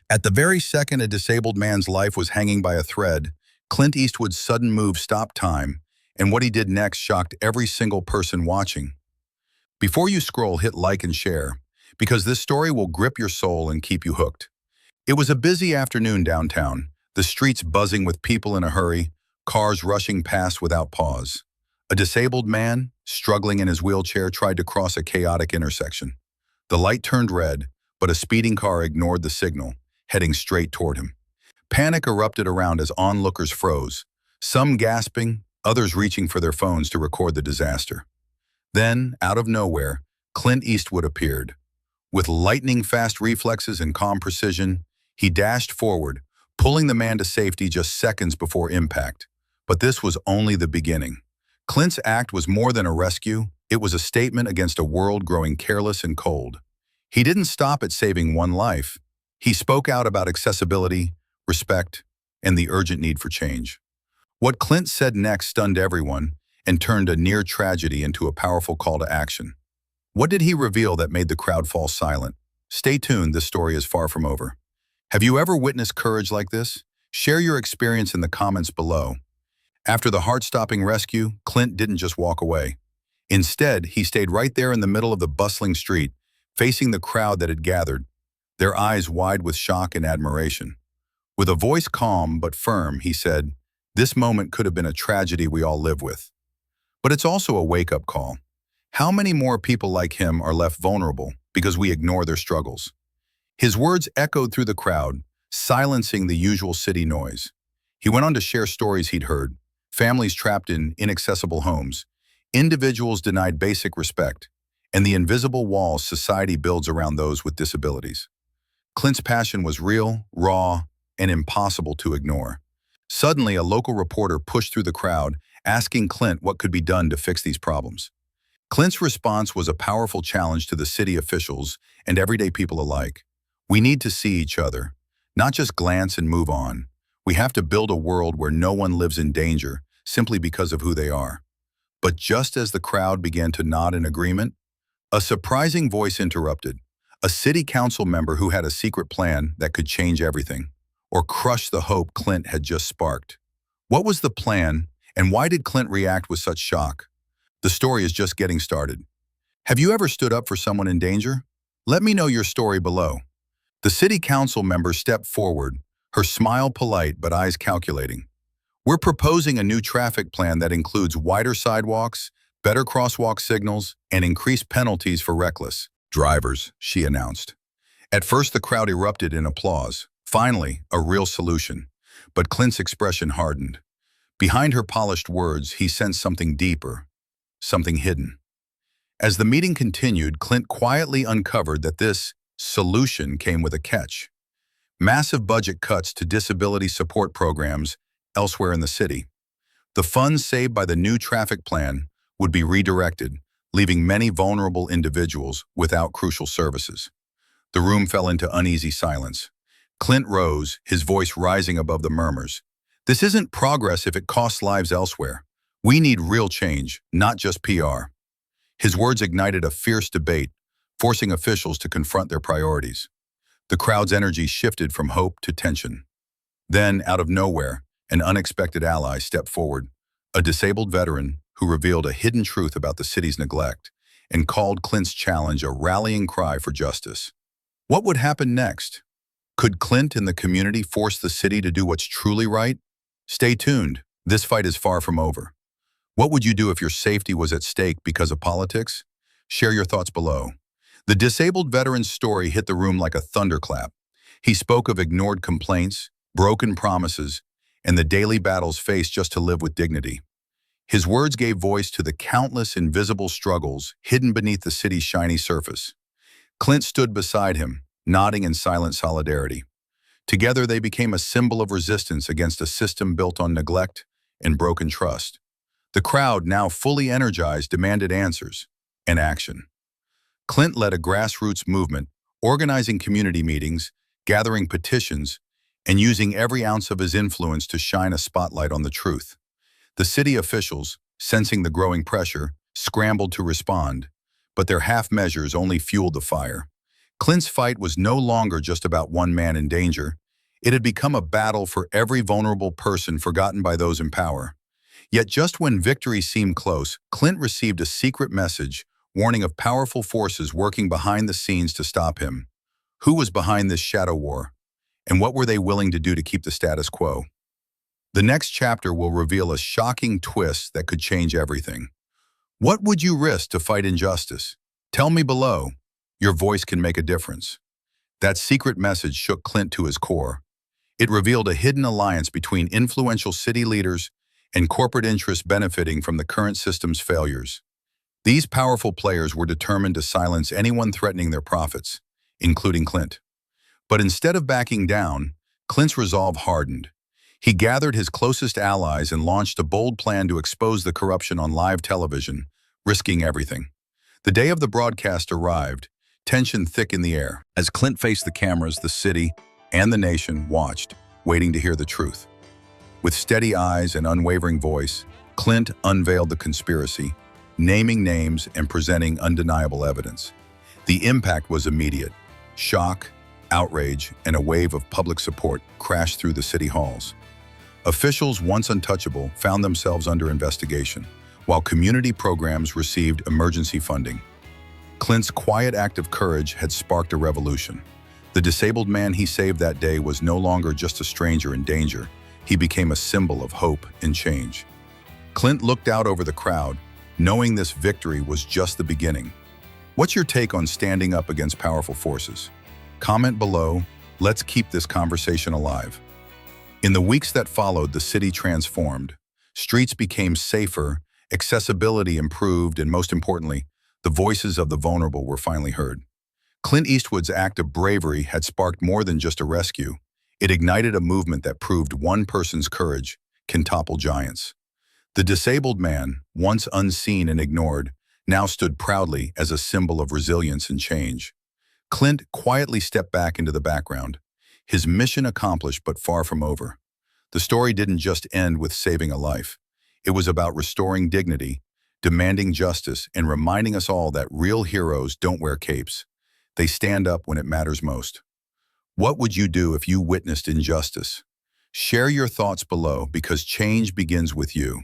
At the very second a disabled man's life was hanging by a thread, Clint Eastwood's sudden move stopped time, and what he did next shocked every single person watching. Before you scroll, hit like and share, because this story will grip your soul and keep you hooked. It was a busy afternoon downtown, the streets buzzing with people in a hurry, cars rushing past without pause. A disabled man, struggling in his wheelchair, tried to cross a chaotic intersection. The light turned red, but a speeding car ignored the signal, heading straight toward him. Panic erupted around as onlookers froze, some gasping, others reaching for their phones to record the disaster. Then, out of nowhere, Clint Eastwood appeared. With lightning-fast reflexes and calm precision, he dashed forward, pulling the man to safety just seconds before impact. But this was only the beginning. Clint's act was more than a rescue, it was a statement against a world growing careless and cold. He didn't stop at saving one life. He spoke out about accessibility, respect, and the urgent need for change. What Clint said next stunned everyone and turned a near tragedy into a powerful call to action. What did he reveal that made the crowd fall silent? Stay tuned, this story is far from over. Have you ever witnessed courage like this? Share your experience in the comments below. After the heart-stopping rescue, Clint didn't just walk away. Instead, he stayed right there in the middle of the bustling street, facing the crowd that had gathered, their eyes wide with shock and admiration. With a voice calm but firm, he said, "This moment could have been a tragedy we all live with. But it's also a wake-up call. How many more people like him are left vulnerable because we ignore their struggles?" His words echoed through the crowd, silencing the usual city noise. He went on to share stories he'd heard: families trapped in inaccessible homes, individuals denied basic respect, and the invisible walls society builds around those with disabilities. Clint's passion was real, raw, and impossible to ignore. Suddenly, a local reporter pushed through the crowd, asking Clint what could be done to fix these problems. Clint's response was a powerful challenge to the city officials and everyday people alike. We need to see each other, not just glance and move on. We have to build a world where no one lives in danger simply because of who they are. But just as the crowd began to nod in agreement, a surprising voice interrupted, a city council member who had a secret plan that could change everything, or crush the hope Clint had just sparked. What was the plan, and why did Clint react with such shock? The story is just getting started. Have you ever stood up for someone in danger? Let me know your story below. The city council member stepped forward, her smile polite but eyes calculating. "We're proposing a new traffic plan that includes wider sidewalks, better crosswalk signals, and increased penalties for reckless drivers," she announced. At first, the crowd erupted in applause. Finally, a real solution. But Clint's expression hardened. Behind her polished words, he sensed something deeper, something hidden. As the meeting continued, Clint quietly uncovered that this solution came with a catch: massive budget cuts to disability support programs elsewhere in the city. The funds saved by the new traffic plan would be redirected, leaving many vulnerable individuals without crucial services. The room fell into uneasy silence. Clint rose, his voice rising above the murmurs. "This isn't progress if it costs lives elsewhere. We need real change, not just PR." His words ignited a fierce debate, forcing officials to confront their priorities. The crowd's energy shifted from hope to tension. Then, out of nowhere, an unexpected ally stepped forward, a disabled veteran who revealed a hidden truth about the city's neglect and called Clint's challenge a rallying cry for justice. What would happen next? Could Clint and the community force the city to do what's truly right? Stay tuned. This fight is far from over. What would you do if your safety was at stake because of politics? Share your thoughts below. The disabled veteran's story hit the room like a thunderclap. He spoke of ignored complaints, broken promises, and the daily battles faced just to live with dignity. His words gave voice to the countless invisible struggles hidden beneath the city's shiny surface. Clint stood beside him, nodding in silent solidarity. Together, they became a symbol of resistance against a system built on neglect and broken trust. The crowd, now fully energized, demanded answers and action. Clint led a grassroots movement, organizing community meetings, gathering petitions, and using every ounce of his influence to shine a spotlight on the truth. The city officials, sensing the growing pressure, scrambled to respond, but their half measures only fueled the fire. Clint's fight was no longer just about one man in danger. It had become a battle for every vulnerable person forgotten by those in power. Yet just when victory seemed close, Clint received a secret message warning of powerful forces working behind the scenes to stop him. Who was behind this shadow war? And what were they willing to do to keep the status quo? The next chapter will reveal a shocking twist that could change everything. What would you risk to fight injustice? Tell me below. Your voice can make a difference. That secret message shook Clint to his core. It revealed a hidden alliance between influential city leaders and corporate interests benefiting from the current system's failures. These powerful players were determined to silence anyone threatening their profits, including Clint. But instead of backing down, Clint's resolve hardened. He gathered his closest allies and launched a bold plan to expose the corruption on live television, risking everything. The day of the broadcast arrived, tension thick in the air. As Clint faced the cameras, the city and the nation watched, waiting to hear the truth. With steady eyes and unwavering voice, Clint unveiled the conspiracy, naming names and presenting undeniable evidence. The impact was immediate. Shock, outrage, and a wave of public support crashed through the city halls. Officials, once untouchable, found themselves under investigation, while community programs received emergency funding. Clint's quiet act of courage had sparked a revolution. The disabled man he saved that day was no longer just a stranger in danger. He became a symbol of hope and change. Clint looked out over the crowd, knowing this victory was just the beginning. What's your take on standing up against powerful forces? Comment below. Let's keep this conversation alive. In the weeks that followed, the city transformed. Streets became safer, accessibility improved, and most importantly, the voices of the vulnerable were finally heard. Clint Eastwood's act of bravery had sparked more than just a rescue. It ignited a movement that proved one person's courage can topple giants. The disabled man, once unseen and ignored, now stood proudly as a symbol of resilience and change. Clint quietly stepped back into the background, his mission accomplished but far from over. The story didn't just end with saving a life. It was about restoring dignity, demanding justice, and reminding us all that real heroes don't wear capes. They stand up when it matters most. What would you do if you witnessed injustice? Share your thoughts below because change begins with you.